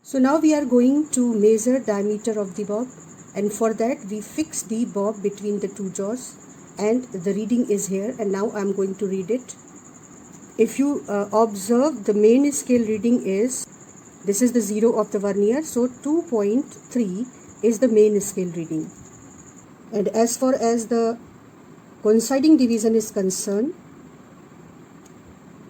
So now we are going to measure diameter of the bob, and for that we fix the bob between the two jaws, and the reading is here, and now I am going to read it. If you observe, the main scale reading is, this is the 0 of the vernier, so 2.3 is the main scale reading. And as far as the coinciding division is concerned,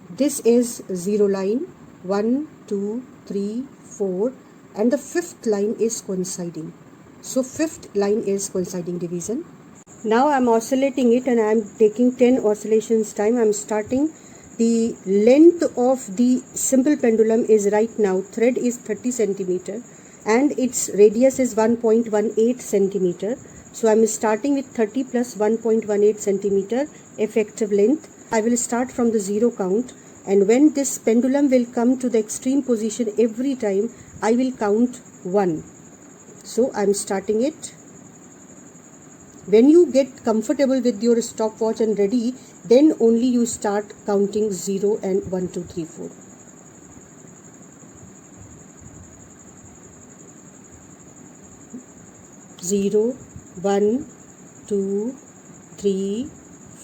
this is 0 line, 1, 2, 3, 4, and the 5th line is coinciding. So 5th line is coinciding division. Now I am oscillating it, and I am taking 10 oscillations time. I am starting. The length of the simple pendulum is right now, thread is 30 centimeter and its radius is 1.18 centimeter. So I am starting with 30 plus 1.18 centimeter effective length. I will start from the 0 count, and when this pendulum will come to the extreme position every time, I will count 1. So I am starting it. When you get comfortable with your stopwatch and ready, then only you start counting 0 and 1, 2, 3, 4. Zero, 1, 2, 3,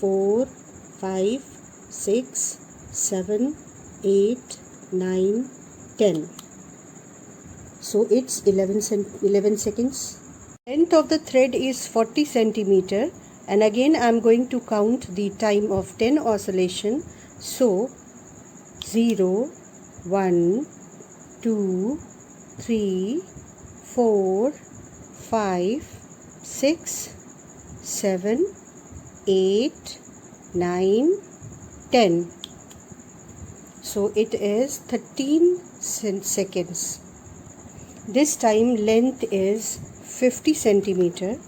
4, 5, 6, 7, 8, 9, 10. So it's 11 seconds. Length of the thread is 40 centimeter, and again I am going to count the time of 10 oscillation. So 0, 1, 2, 3, 4, 5, 6, 7, 8, 9, 10. So it is 13 seconds. This time length is 50 centimeter,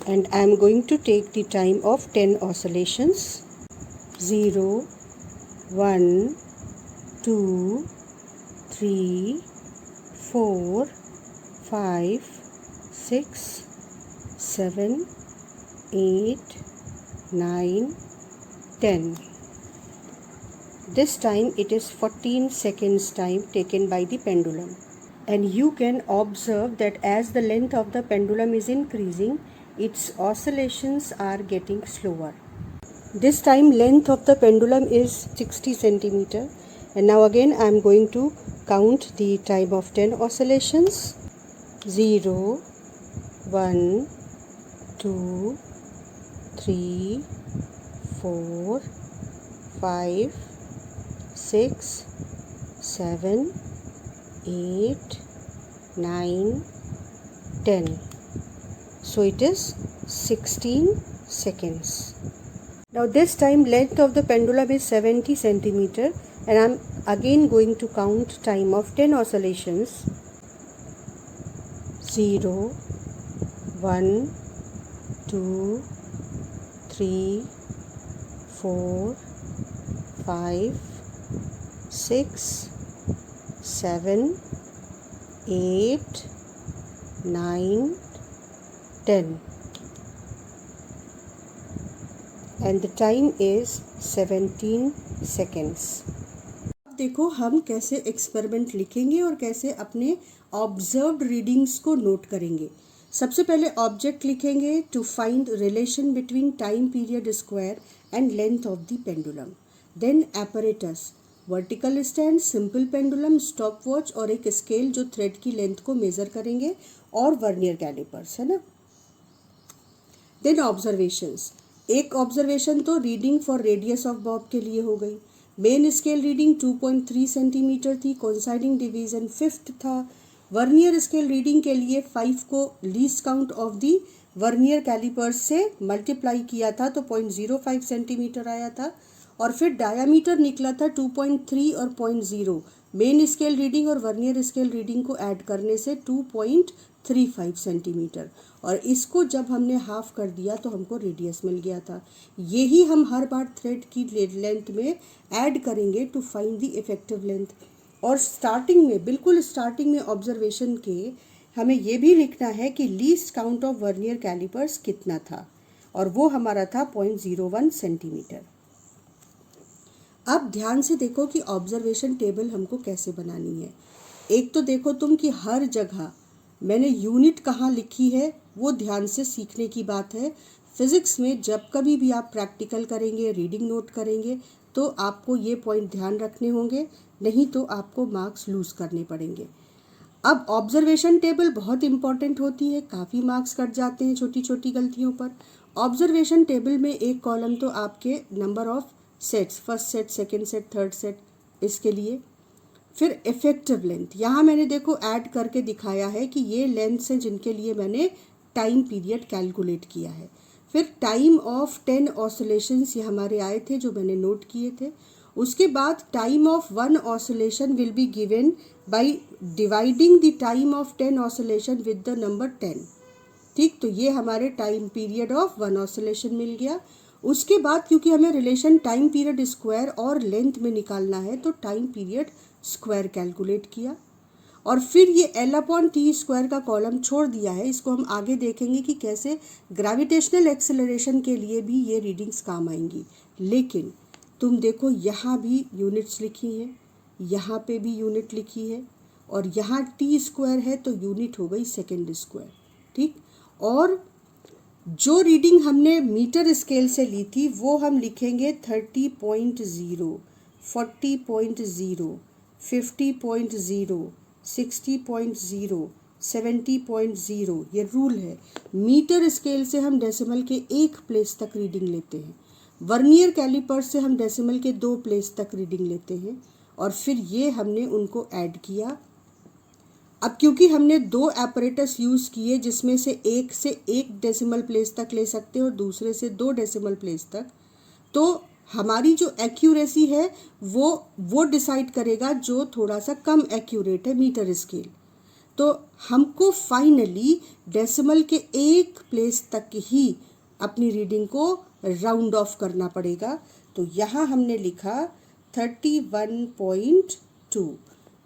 and I am going to take the time of 10 oscillations. 0, 1, 2, 3, 4, 5, 6, 7, 8, 9, 10. This time it is 14 seconds time taken by the pendulum. And you can observe that as the length of the pendulum is increasing, its oscillations are getting slower. This time length of the pendulum is 60 centimeter, and now again I am going to count the time of 10 oscillations. 0, 1, 2, 3, 4, 5, 6, 7, 8, 9, 10. So it is 16 seconds. Now this time length of the pendulum is 70 centimeter, and I am again going to count time of 10 oscillations. 0, 1, 2, 3, 4, 5, 6, 7, 8, 9, 10, and the time is 17 seconds. अब देखो हम कैसे experiment लिखेंगे और कैसे अपने observed readings को note करेंगे. सबसे पहले ऑब्जेक्ट लिखेंगे to find relation between time period square and length of the pendulum. Then apparatus, vertical stand, simple pendulum, stopwatch और एक स्केल जो थ्रेड की लेंथ को मेजर करेंगे, और वर्नियर कैलिपर्स, है ना. Then observations. एक ऑब्जर्वेशन तो reading for radius of bob के लिए हो गई. मेन स्केल रीडिंग 2.3 सेंटीमीटर थी, कोइंसाइडिंग डिवीजन 5th था. वर्नियर स्केल रीडिंग के लिए 5 को least count of the vernier callipers से मल्टीप्लाई किया था तो 0.05 सेंटीमीटर आया था, और फिर डायामीटर निकला था 2.3 और 0.0. मेन स्केल रीडिंग और वर्नियर स्केल रीडिंग को ऐड करने से 2.35 सेंटीमीटर, और इसको जब हमने हाफ कर दिया तो हमको रेडियस मिल गया था. यही हम हर बार थ्रेड की लेंथ में ऐड करेंगे to find the effective length. और स्टार्टिंग में, बिल्कुल स्टार्टिंग में ऑब्जर्वेशन के हमें ये भी लिखना है कि least count of vernier callipers कितना था, और वो हमारा था 0.01 सेंटीमीटर. अब ध्यान से देखो कि ऑब्जर्वेशन टेबल हमको कैसे बनानी है. एक तो देखो तुम कि हर जगह मैंने यूनिट कहाँ लिखी है वो ध्यान से सीखने की बात है। फिज़िक्स में जब कभी भी आप प्रैक्टिकल करेंगे, रीडिंग नोट करेंगे, तो आपको ये पॉइंट ध्यान रखने होंगे, नहीं तो आपको मार्क्स लूज़ करने पड़ेंगे। अब ऑब्जर्वेशन टेबल बहुत इंपॉर्टेंट होती है, काफ़ी मार्क्स कट जाते हैं छोटी छोटी गलतियों पर। ऑब्जर्वेशन टेबल में एक कॉलम तो आपके number of sets, first set, second set, third set, इसके लिए। फिर इफेक्टिव लेंथ, यहाँ मैंने देखो ऐड करके दिखाया है कि ये लेंथ्स हैं जिनके लिए मैंने टाइम पीरियड कैलकुलेट किया है। फिर टाइम ऑफ 10 ऑसिलेशंस ये हमारे आए थे जो मैंने नोट किए थे। उसके बाद time of 1 oscillation will be given by dividing the time of 10 oscillation with the number 10। ठीक, तो ये हमारे टाइम पीरियड ऑफ 1 ऑसिलेशन मिल गया। उसके बाद क्योंकि हमें रिलेशन टाइम पीरियड स्क्वायर और लेंथ में निकालना है तो टाइम पीरियड स्क्वायर कैलकुलेट किया। और फिर ये L/T² का कॉलम छोड़ दिया है, इसको हम आगे देखेंगे कि कैसे ग्रेविटेशनल एक्सेलरेशन के लिए भी ये रीडिंग्स काम आएंगी। लेकिन तुम देखो यहाँ भी यूनिट्स लिखी हैं, यहाँ पे भी यूनिट लिखी है, और यहाँ T² है तो यूनिट हो गई सेकेंड स्क्वायर। ठीक, और जो रीडिंग हमने मीटर स्केल से ली थी वो हम लिखेंगे 30.0, 40.0, 50.0, 60.0, 70.0। ये रूल है। मीटर स्केल से हम डेसिमल के 1 प्लेस तक रीडिंग लेते हैं, वर्नियर कैलिपर से हम डेसिमल के 2 प्लेस तक रीडिंग लेते हैं, और फिर ये हमने उनको ऐड किया। अब क्योंकि हमने 2 एपरेटस यूज़ किए जिसमें से एक 1 डेसिमल प्लेस तक ले सकते हैं और दूसरे से 2 डेसिमल प्लेस तक, तो हमारी जो एक्यूरेसी है वो डिसाइड करेगा जो थोड़ा सा कम एक्यूरेट है मीटर स्केल। तो हमको फाइनली डेसिमल के 1 प्लेस तक ही अपनी रीडिंग को राउंड ऑफ करना पड़ेगा। तो यहाँ हमने लिखा 31.2,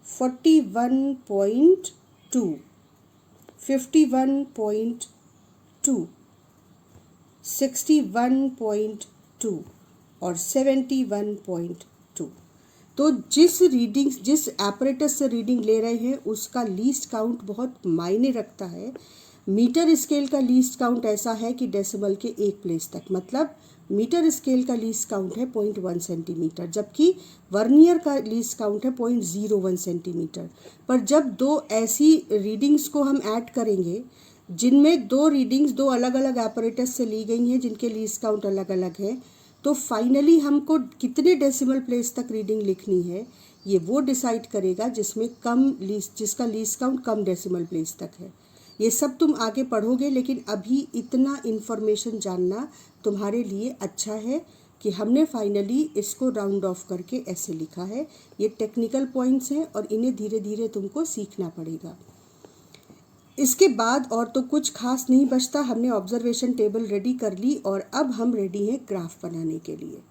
41.2, 51.2, 61.2 और 71.2। तो जिस एपरेटस से रीडिंग ले रहे हैं उसका लीस्ट काउंट बहुत मायने रखता है। मीटर स्केल का लीस्ट काउंट ऐसा है कि डेसिमल के 1 प्लेस तक, मतलब मीटर स्केल का लीस्ट काउंट है 0.1 सेंटीमीटर, जबकि वर्नियर का लीस्ट काउंट है 0.01 सेंटीमीटर। पर जब 2 ऐसी रीडिंग्स को हम ऐड करेंगे जिनमें 2 रीडिंग्स 2 अलग अलग एपरेटस से ली गई हैं जिनके लीस्ट काउंट अलग अलग है, तो फाइनली हमको कितने डेसिमल प्लेस तक रीडिंग लिखनी है ये वो डिसाइड करेगा जिसका लीस्ट काउंट कम डेसिमल प्लेस तक है। ये सब तुम आगे पढ़ोगे, लेकिन अभी इतना इन्फॉर्मेशन जानना तुम्हारे लिए अच्छा है कि हमने फाइनली इसको राउंड ऑफ करके ऐसे लिखा है। ये टेक्निकल पॉइंट्स हैं और इन्हें धीरे धीरे तुमको सीखना पड़ेगा। इसके बाद और तो कुछ खास नहीं बचता। हमने ऑब्जर्वेशन टेबल रेडी कर ली और अब हम रेडी हैं ग्राफ बनाने के लिए।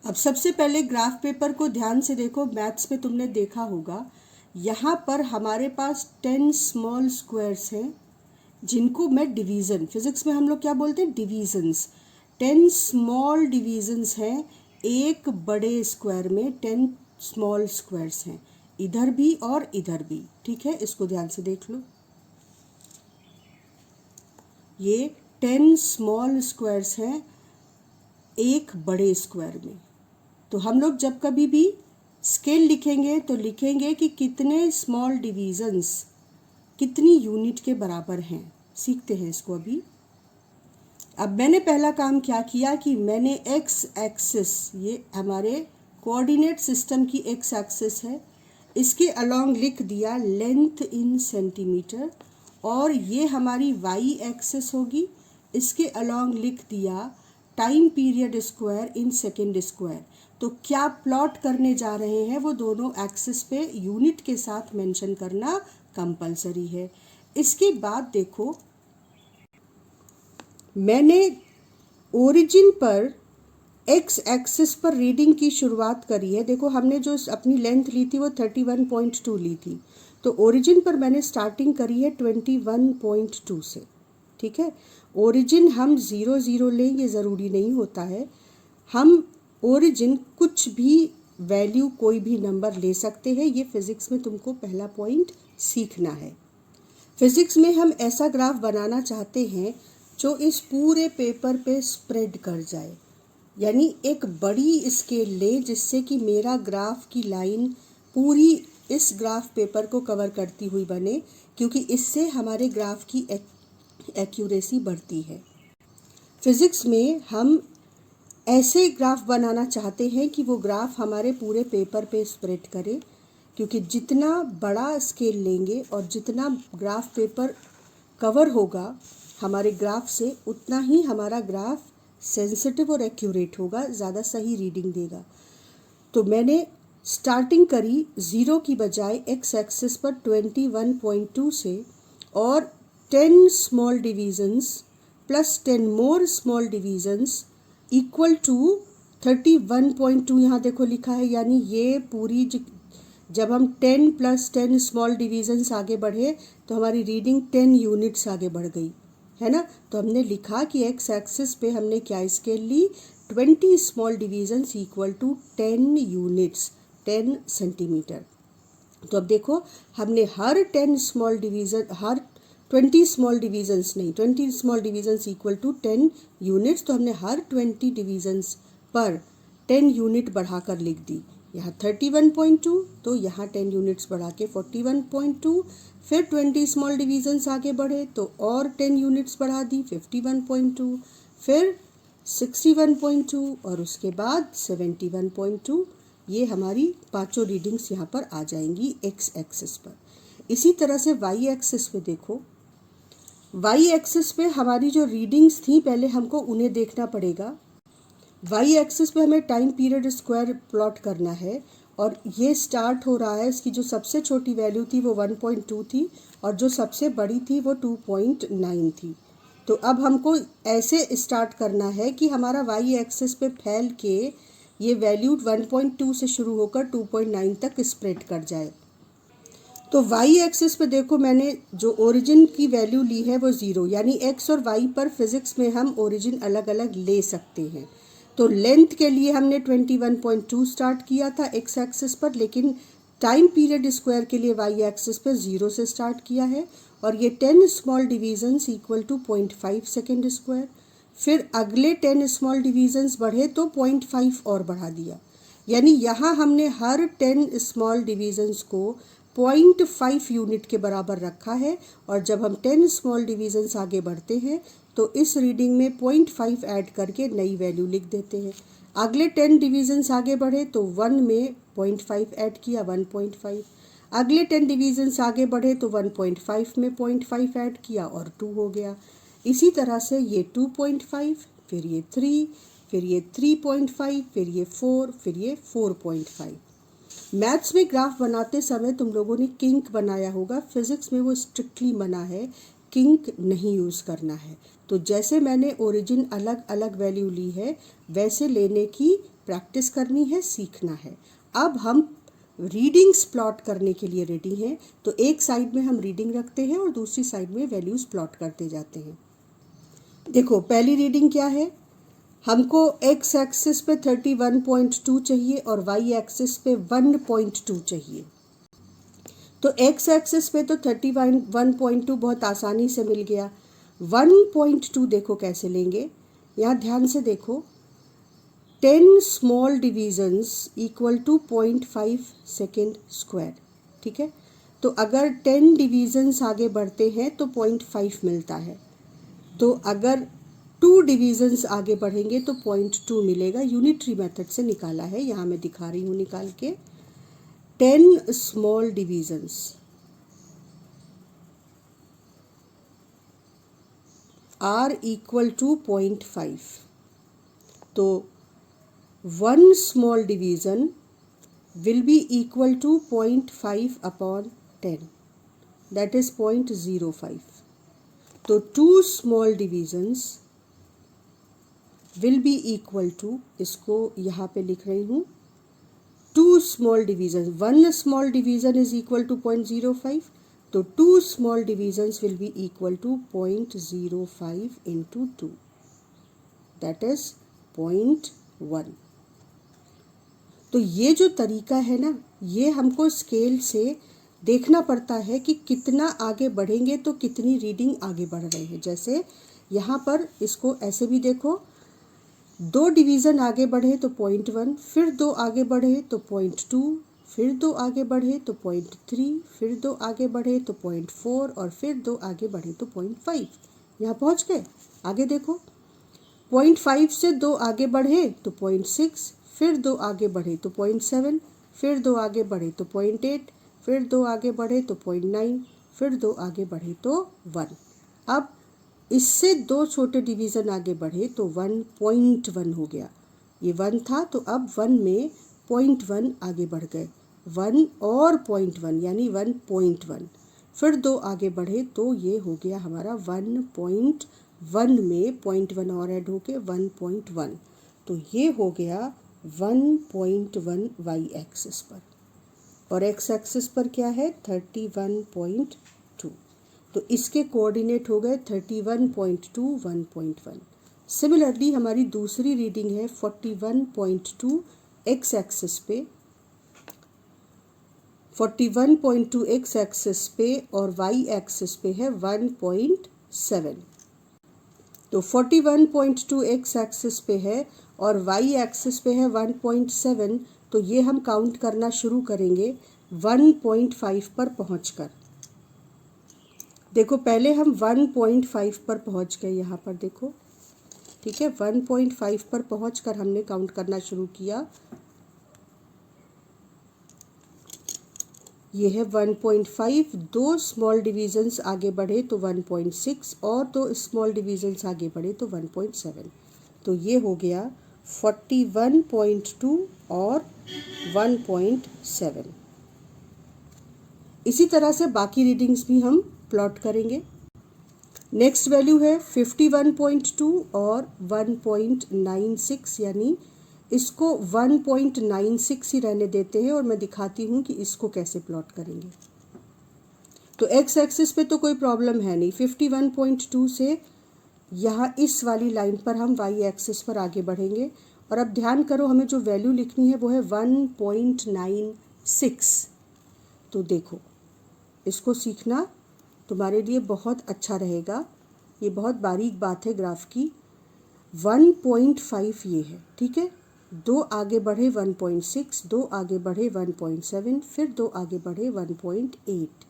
अब सबसे पहले ग्राफ पेपर को ध्यान से देखो। मैथ्स में तुमने देखा होगा यहाँ पर हमारे पास 10 स्मॉल स्क्वायर्स हैं जिनको मैं डिवीज़न, फिजिक्स में हम लोग क्या बोलते हैं, डिवीजन्स। 10 स्मॉल डिवीजन्स हैं एक बड़े स्क्वायर में, 10 स्मॉल स्क्वायर्स हैं इधर भी और इधर भी। ठीक है, इसको ध्यान से देख लो। ये 10 स्मॉल स्क्वायर्स हैं एक बड़े स्क्वायर में। तो हम लोग जब कभी भी स्केल लिखेंगे तो लिखेंगे कि कितने स्मॉल डिवीजन्स कितनी यूनिट के बराबर हैं। सीखते हैं इसको अभी। अब मैंने पहला काम क्या किया कि मैंने एक्स एक्सिस, ये हमारे कोऑर्डिनेट सिस्टम की एक्स एक्सिस है, इसके अलोंग लिख दिया लेंथ इन सेंटीमीटर, और ये हमारी वाई एक्सिस होगी, इसके अलोंग लिख दिया time period square in second square. तो क्या प्लॉट करने जा रहे हैं वो दोनों एक्सिस पे यूनिट के साथ मेंशन करना कंपलसरी है। इसके बाद देखो मैंने ओरिजिन पर एक्स एक्सिस पर रीडिंग की शुरुआत करी है। देखो हमने जो अपनी लेंथ ली थी वो 31.2 ली थी, तो ओरिजिन पर मैंने स्टार्टिंग करी है 21.2 से। ठीक है, ओरिजिन हम 0 0 लें ये ज़रूरी नहीं होता है, हम ओरिजिन कुछ भी वैल्यू कोई भी नंबर ले सकते हैं। ये फिज़िक्स में तुमको पहला पॉइंट सीखना है। फिज़िक्स में हम ऐसा ग्राफ बनाना चाहते हैं जो इस पूरे पेपर पे स्प्रेड कर जाए, यानी एक बड़ी स्केल ले जिससे कि मेरा ग्राफ की लाइन पूरी इस ग्राफ पेपर को कवर करती हुई बने, क्योंकि इससे हमारे ग्राफ की एक्यूरेसी बढ़ती है। फिज़िक्स में हम ऐसे ग्राफ बनाना चाहते हैं कि वो ग्राफ हमारे पूरे पेपर पे स्प्रेड करे, क्योंकि जितना बड़ा स्केल लेंगे और जितना ग्राफ पेपर कवर होगा हमारे ग्राफ से, उतना ही हमारा ग्राफ सेंसिटिव और एक्यूरेट होगा, ज़्यादा सही रीडिंग देगा। तो मैंने स्टार्टिंग करी 0 की बजाय एक्स एक्सिस पर 21.2 से, और 10 small divisions plus 10 more small divisions equal to 31.2 यहाँ देखो लिखा है। यानी ये पूरी जब हम 10 प्लस 10 स्मॉल डिवीजन्स आगे बढ़े तो हमारी रीडिंग 10 यूनिट्स आगे बढ़ गई, है ना। तो हमने लिखा कि एक्स एक्सिस पे हमने क्या स्केल ली, 20 small divisions equal to 10 units, 10 centimetre. तो अब देखो हमने हर 10 स्मॉल डिवीज़न, हर 20 स्मॉल डिवीजन्स नहीं, 20 small divisions equal to 10 units, तो हमने हर 20 डिवीजन्स पर 10 यूनिट बढ़ाकर लिख दी। यहाँ 31.2, तो यहाँ 10 यूनिट्स बढ़ा के 41.2, फिर 20 स्मॉल डिवीजन्स आगे बढ़े तो और 10 यूनिट्स बढ़ा दी 51.2, फिर 61.2 और उसके बाद 71.2। ये हमारी पांचों रीडिंग्स यहाँ पर आ जाएंगी एक्स एक्सिस पर। इसी तरह से वाई एक्सिस पे देखो, वाई एक्सिस पे हमारी जो रीडिंग्स थी पहले हमको उन्हें देखना पड़ेगा। वाई एक्सिस पे हमें टाइम पीरियड स्क्वायर प्लॉट करना है, और ये स्टार्ट हो रहा है, इसकी जो सबसे छोटी वैल्यू थी वो 1.2 थी और जो सबसे बड़ी थी वो 2.9 थी। तो अब हमको ऐसे स्टार्ट करना है कि हमारा वाई एक्सिस पे फैल के ये वैल्यू 1.2 से शुरू होकर 2.9 तक स्प्रेड कर जाए। तो वाई एक्सिस पे देखो मैंने जो ओरिजिन की वैल्यू ली है वो 0, यानी एक्स और वाई पर फिजिक्स में हम ओरिजिन अलग अलग ले सकते हैं। तो लेंथ के लिए हमने 21.2 स्टार्ट किया था एक्स एक्सिस पर, लेकिन टाइम पीरियड स्क्वायर के लिए वाई एक्सिस पर 0 से स्टार्ट किया है, और ये 10 small divisions equal to 0.5 second square. फिर अगले 10 स्मॉल डिवीजन्स बढ़े तो 0.5 और बढ़ा दिया, यानी यहाँ हमने हर 10 स्मॉल डिवीजन्स को 0.5 यूनिट के बराबर रखा है, और जब हम 10 स्मॉल डिवीजन्स आगे बढ़ते हैं तो इस रीडिंग में 0.5 ऐड करके नई वैल्यू लिख देते हैं। अगले 10 डिवीजन्स आगे बढ़े तो 1 में 0.5 ऐड किया 1.5, अगले 10 डिवीजन्स आगे बढ़े तो 1.5 में 0.5 ऐड किया और 2 हो गया। इसी तरह से ये 2.5, फिर ये 3, फिर ये 3.5, फिर ये 4, फिर ये 4.5। मैथ्स में ग्राफ बनाते समय तुम लोगों ने किंक बनाया होगा, फिजिक्स में वो स्ट्रिक्टली मना है, किंक नहीं यूज़ करना है। तो जैसे मैंने ओरिजिन अलग अलग वैल्यू ली है वैसे लेने की प्रैक्टिस करनी है, सीखना है। अब हम रीडिंग्स प्लॉट करने के लिए रेडी हैं, तो एक साइड में हम रीडिंग रखते हैं और दूसरी साइड में वैल्यूज़ प्लॉट करते जाते हैं। देखो पहली रीडिंग क्या है, हमको एक्स एक्सिस पे 31.2 चाहिए और वाई एक्सिस पे 1.2 चाहिए। तो एक्स एक्सिस पे तो 31.2 बहुत आसानी से मिल गया। 1.2 देखो कैसे लेंगे, यहाँ ध्यान से देखो, 10 small divisions equal to 0.5 second square, ठीक है। तो अगर 10 डिवीजन्स आगे बढ़ते हैं तो 0.5 मिलता है, तो अगर 2 डिवीजन्स आगे बढ़ेंगे तो 0.2 मिलेगा। यूनिटरी मेथड से निकाला है, यहाँ मैं दिखा रही हूँ निकाल के। 10 small divisions are equal to 0.5, तो 1 small division will be equal to 0.5 upon 10, that is 0.05। तो 2 small divisions will be equal to, इसको यहाँ पे लिख रही हूँ, 2 small division, 1 small division is equal to 0.05, तो 2 small divisions will be equal to 0.05 into 2, that is 0.1। तो ये जो तरीका है ना, ये हमको स्केल से देखना पड़ता है कि कितना आगे बढ़ेंगे तो कितनी रीडिंग आगे बढ़ रहे हैं। जैसे यहाँ पर इसको ऐसे भी देखो, 2 डिवीज़न आगे बढ़े तो 0.1, फिर 2 आगे बढ़े तो 0.2, फिर 2 आगे बढ़े तो 0.3, फिर 2 आगे बढ़े तो 0.4 और फिर 2 आगे बढ़े तो 0.5। यहाँ पहुँच गए। आगे देखो, 0.5 से 2 आगे बढ़े तो 0.6, फिर 2 आगे बढ़े तो 0.7, फिर 2 आगे बढ़े तो 0.8, फिर 2 आगे बढ़े तो 0.9, फिर 2 आगे बढ़े तो 1। अब इससे 2 छोटे डिवीज़न आगे बढ़े तो 1.1 हो गया। ये 1 था तो अब 1 में 0.1 आगे बढ़ गए, 1 और 0.1 यानी 1.1। फिर 2 आगे बढ़े तो ये हो गया हमारा 1.1 में 0.1 और ऐड होके 1.1। तो ये हो गया 1.1 वाई एक्सिस पर, और एक्स एक्सिस पर क्या है 31.2। तो इसके कोऑर्डिनेट हो गए 31.2, 1.1। सिमिलरली हमारी दूसरी रीडिंग है 41.2 एक्स एक्सिस पे, 41.2 एक्स एक्सिस पे और वाई एक्सिस पे है 1.7। तो 41.2 एक्स एक्सिस पे है और वाई एक्सिस पे है 1.7। तो ये हम काउंट करना शुरू करेंगे 1.5 पर पहुंचकर। देखो पहले हम 1.5 पर पहुंच गए, यहाँ पर देखो, ठीक है। 1.5 पर पहुंचकर हमने काउंट करना शुरू किया। ये है 1.5, 2 स्मॉल डिवीजन्स आगे बढ़े तो 1.6 और 2 स्मॉल डिवीजन्स आगे बढ़े तो 1.7। तो ये हो गया 41.2 और 1.7। इसी तरह से बाकी रीडिंग्स भी हम प्लॉट करेंगे। नेक्स्ट वैल्यू है 51.2 और 1.96, यानी इसको 1.96 ही रहने देते हैं और मैं दिखाती हूँ कि इसको कैसे प्लॉट करेंगे। तो एक्स एक्सिस पे तो कोई प्रॉब्लम है नहीं। 51.2 से यहाँ इस वाली लाइन पर हम वाई एक्सिस पर आगे बढ़ेंगे। और अब ध्यान करो, हमें जो वैल्यू लिखनी है वो है 1.96। तो देखो, इसको सीखना तुम्हारे लिए बहुत अच्छा रहेगा। ये बहुत बारीक बात है ग्राफ की। 1.5 ये है, ठीक है। 2 आगे बढ़े 1.6, 2 आगे बढ़े 1.7, फिर 2 आगे बढ़े 1.8,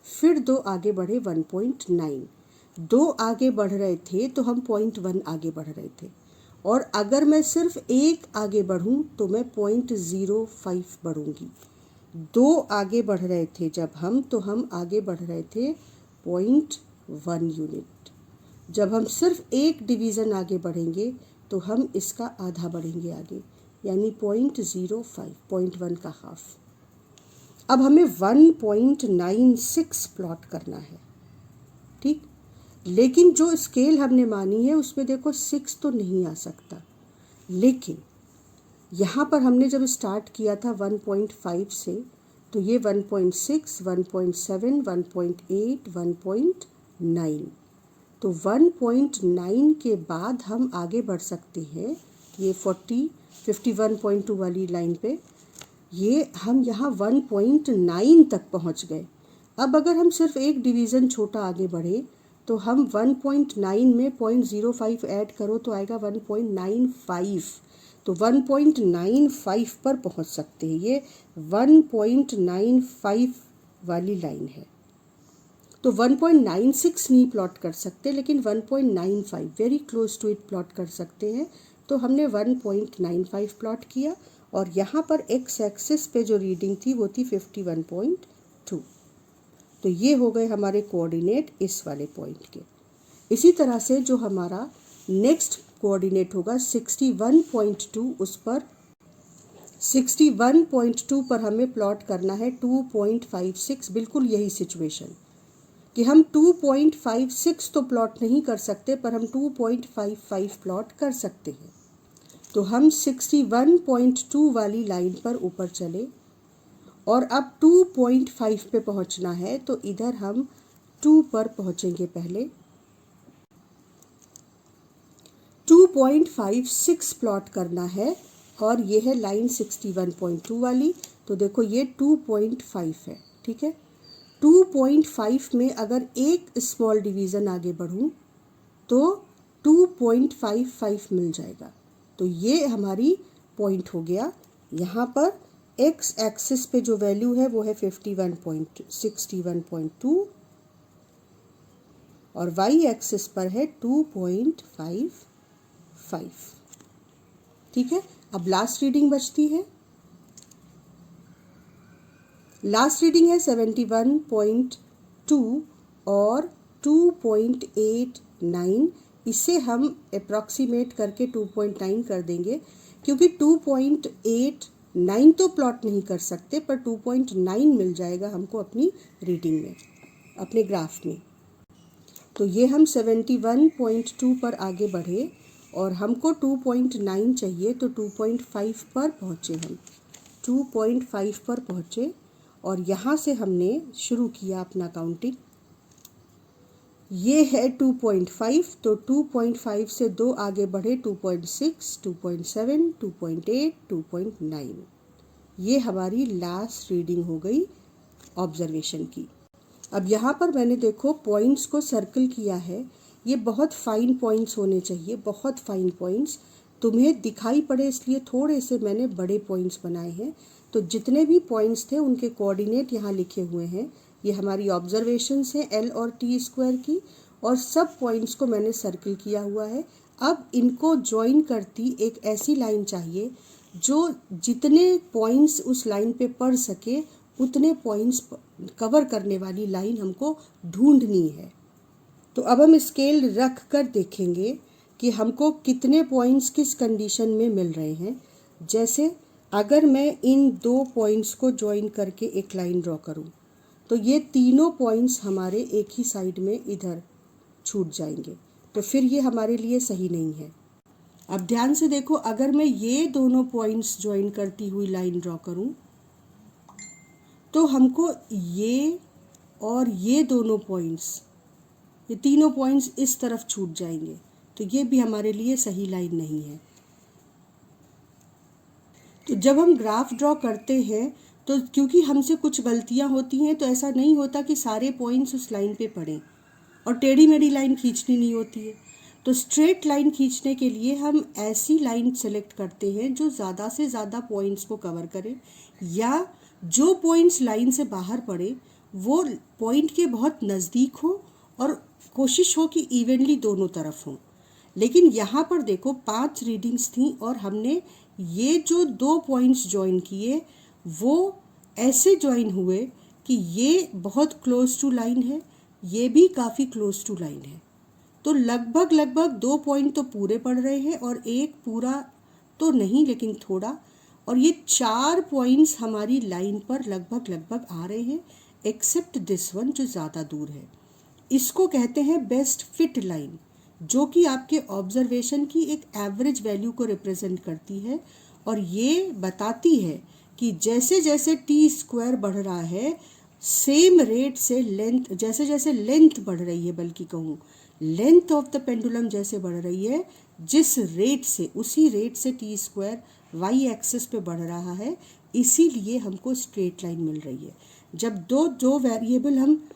फिर 2 आगे बढ़े 1.9। 2 आगे बढ़ रहे थे तो हम 0.1 आगे बढ़ रहे थे, और अगर मैं सिर्फ 1 आगे बढ़ूं तो मैं 0.05 बढ़ूंगी। 2 आगे बढ़ रहे थे जब हम, तो हम आगे बढ़ रहे थे 0.1 यूनिट। जब हम सिर्फ 1 डिवीज़न आगे बढ़ेंगे तो हम इसका आधा बढ़ेंगे आगे, यानी 0.05, 0.1 का हाफ। अब हमें 1.96 प्लॉट करना है, ठीक। लेकिन जो स्केल हमने मानी है उसमें देखो 6 तो नहीं आ सकता, लेकिन यहाँ पर हमने जब स्टार्ट किया था 1.5 से, तो ये 1.6, 1.7, 1.8, 1.9। तो 1.9 के बाद हम आगे बढ़ सकते हैं। ये 51.2 वाली लाइन पे ये हम यहाँ 1.9 तक पहुँच गए। अब अगर हम सिर्फ 1 डिवीज़न छोटा आगे बढ़े तो हम 1.9 में 0.05 ऐड करो तो आएगा 1.95। तो 1.95 पर पहुँच सकते हैं। ये 1.95 वाली लाइन है। तो 1.96 नहीं प्लॉट कर सकते, लेकिन 1.95 very close to it plot कर सकते हैं। तो हमने 1.95 प्लॉट किया, और यहाँ पर एक्स एक्सिस पे जो रीडिंग थी वो थी 51.2। तो ये हो गए हमारे कोऑर्डिनेट इस वाले पॉइंट के। इसी तरह से जो हमारा नेक्स्ट कोऑर्डिनेट होगा 61.2, उस पर 61.2 पर हमें प्लॉट करना है 2.56। बिल्कुल यही सिचुएशन कि हम 2.56 तो प्लॉट नहीं कर सकते, पर हम 2.55 प्लॉट कर सकते हैं। तो हम 61.2 वाली लाइन पर ऊपर चले, और अब 2.5 पे पहुंचना है, तो इधर हम 2 पर पहुंचेंगे पहले। 2.56 प्लॉट करना है, और ये है लाइन 61.2 वाली। तो देखो ये 2.5 है, ठीक है। 2.5 में अगर एक स्मॉल डिवीज़न आगे बढ़ूँ तो 2.55 मिल जाएगा। तो ये हमारी पॉइंट हो गया। यहाँ पर एक्स एक्सिस पे जो वैल्यू है वो है 61.2 और वाई एक्सिस पर है 2.55। ठीक है। अब लास्ट रीडिंग बचती है, लास्ट रीडिंग है 71.2 और 2.89। इसे हम अप्रॉक्सीमेट करके 2.9 कर देंगे, क्योंकि 2.89 तो प्लॉट नहीं कर सकते, पर 2.9 मिल जाएगा हमको अपनी रीडिंग में, अपने ग्राफ में। तो ये हम 71.2 पर आगे बढ़े और हमको 2.9 चाहिए, तो 2.5 पर पहुँचे हम, 2.5 पर पहुँचे और यहाँ से हमने शुरू किया अपना काउंटिंग। ये है 2.5, तो 2.5 से 2 आगे बढ़े 2.6, 2.7, 2.8, 2.9। ये हमारी लास्ट रीडिंग हो गई ऑब्जर्वेशन की। अब यहाँ पर मैंने देखो पॉइंट्स को सर्कल किया है। ये बहुत फाइन पॉइंट्स होने चाहिए, बहुत फाइन पॉइंट्स तुम्हें दिखाई पड़े, इसलिए थोड़े से मैंने बड़े पॉइंट्स बनाए हैं। तो जितने भी पॉइंट्स थे उनके कोऑर्डिनेट यहाँ लिखे हुए हैं। ये हमारी ऑब्जर्वेशंस हैं एल और टी स्क्वायर की, और सब पॉइंट्स को मैंने सर्कल किया हुआ है। अब इनको ज्वाइन करती एक ऐसी लाइन चाहिए जो जितने पॉइंट्स उस लाइन पे पड़ सके उतने पॉइंट्स कवर करने वाली लाइन हमको ढूंढनी है। तो अब हम स्केल रख कर देखेंगे कि हमको कितने पॉइंट्स किस कंडीशन में मिल रहे हैं। जैसे अगर मैं इन दो पॉइंट्स को ज्वाइन करके एक लाइन ड्रॉ करूं, तो ये तीनों पॉइंट्स हमारे एक ही साइड में इधर छूट जाएंगे, तो फिर ये हमारे लिए सही नहीं है। अब ध्यान से देखो, अगर मैं ये दोनों पॉइंट्स ज्वाइन करती हुई लाइन ड्रॉ करूं, तो हमको ये और ये दोनों पॉइंट्स, ये तीनों पॉइंट्स इस तरफ छूट जाएंगे, तो ये भी हमारे लिए सही लाइन नहीं है। तो जब हम ग्राफ ड्रॉ करते हैं तो क्योंकि हमसे कुछ गलतियां होती हैं, तो ऐसा नहीं होता कि सारे पॉइंट्स उस लाइन पे पड़ें, और टेढ़ी मेढ़ी लाइन खींचनी नहीं होती है। तो स्ट्रेट लाइन खींचने के लिए हम ऐसी लाइन सेलेक्ट करते हैं जो ज़्यादा से ज़्यादा पॉइंट्स को कवर करे, या जो पॉइंट्स लाइन से बाहर पड़े वो पॉइंट के बहुत नज़दीक हो और कोशिश हो कि इवनली दोनों तरफ हों। लेकिन यहाँ पर देखो 5 रीडिंग्स थी और हमने ये जो 2 पॉइंट्स ज्वाइन किए वो ऐसे ज्वाइन हुए कि ये बहुत क्लोज टू लाइन है, ये भी काफ़ी क्लोज टू लाइन है। तो लगभग 2 पॉइंट तो पूरे पड़ रहे हैं और एक पूरा तो नहीं लेकिन थोड़ा, और ये 4 पॉइंट्स हमारी लाइन पर लगभग आ रहे हैं, एक्सेप्ट दिस वन जो ज़्यादा दूर है। इसको कहते हैं बेस्ट फिट लाइन, जो कि आपके ऑब्जर्वेशन की एक एवरेज वैल्यू को रिप्रेजेंट करती है, और ये बताती है कि जैसे जैसे टी स्क्वायर बढ़ रहा है सेम रेट से लेंथ, जैसे जैसे लेंथ बढ़ रही है, बल्कि कहूँ लेंथ ऑफ द पेंडुलम जैसे बढ़ रही है, जिस रेट से उसी रेट से टी स्क्वायर वाई एक्सिस पे बढ़ रहा है, इसीलिए हमको स्ट्रेट लाइन मिल रही है। जब दो वेरिएबल हम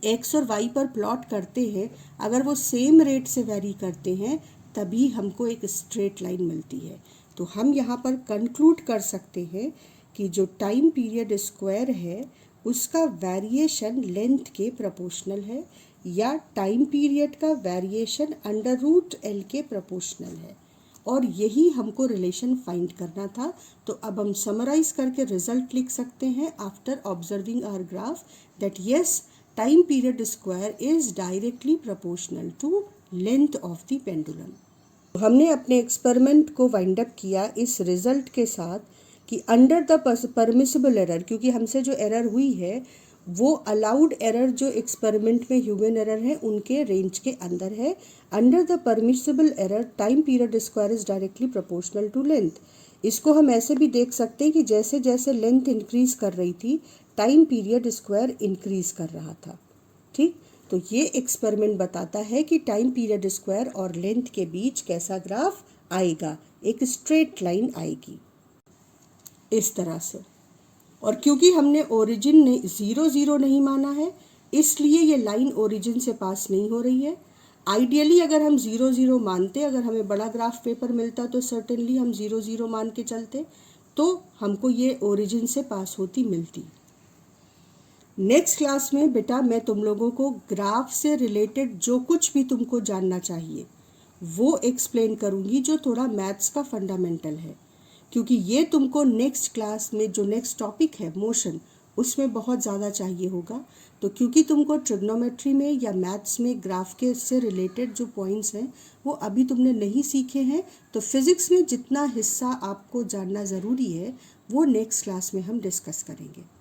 एक्स और वाई पर प्लॉट करते हैं, अगर वो सेम रेट से वेरी करते हैं तभी हमको एक स्ट्रेट लाइन मिलती है। तो हम यहाँ पर कंक्लूड कर सकते हैं कि जो टाइम पीरियड स्क्वायर है उसका वेरिएशन लेंथ के प्रोपोर्शनल है, या टाइम पीरियड का वेरिएशन √L के प्रोपोर्शनल है, और यही हमको रिलेशन फाइंड करना था। तो अब हम समराइज करके रिजल्ट लिख सकते हैं after observing our graph that yes, time period square is directly proportional to length of the pendulum. हमने अपने एक्सपेरिमेंट को वाइंड अप किया इस रिजल्ट के साथ कि अंडर द परमिसिबल एरर, क्योंकि हमसे जो एरर हुई है वो अलाउड एरर जो एक्सपेरिमेंट में ह्यूमन एरर है उनके रेंज के अंदर है। Under the permissible error time period square is directly proportional to length. इसको हम ऐसे भी देख सकते हैं कि जैसे जैसे लेंथ इंक्रीज कर रही थी टाइम पीरियड स्क्वायर इंक्रीज कर रहा था। ठीक, तो ये एक्सपेरिमेंट बताता है कि टाइम पीरियड स्क्वायर और लेंथ के बीच कैसा ग्राफ आएगा। एक स्ट्रेट लाइन आएगी इस तरह से। और क्योंकि हमने ओरिजिन ने 0 0 नहीं माना है, इसलिए ये लाइन ओरिजिन से पास नहीं हो रही है। आइडियली अगर हम 0 0 मानते, अगर हमें बड़ा ग्राफ पेपर मिलता तो सर्टेनली हम 0 0 मान के चलते, तो हमको ये ओरिजिन से पास होती मिलती। नेक्स्ट क्लास में बेटा मैं तुम लोगों को ग्राफ से रिलेटेड जो कुछ भी तुमको जानना चाहिए वो एक्सप्लेन करूँगी, जो थोड़ा मैथ्स का फंडामेंटल है, क्योंकि ये तुमको नेक्स्ट क्लास में जो नेक्स्ट टॉपिक है मोशन, उसमें बहुत ज़्यादा चाहिए होगा। तो क्योंकि तुमको ट्रिग्नोमेट्री में या मैथ्स में ग्राफ के से रिलेटेड जो पॉइंट्स हैं वो अभी तुमने नहीं सीखे हैं, तो फिज़िक्स में जितना हिस्सा आपको जानना ज़रूरी है वो नेक्स्ट क्लास में हम डिस्कस करेंगे।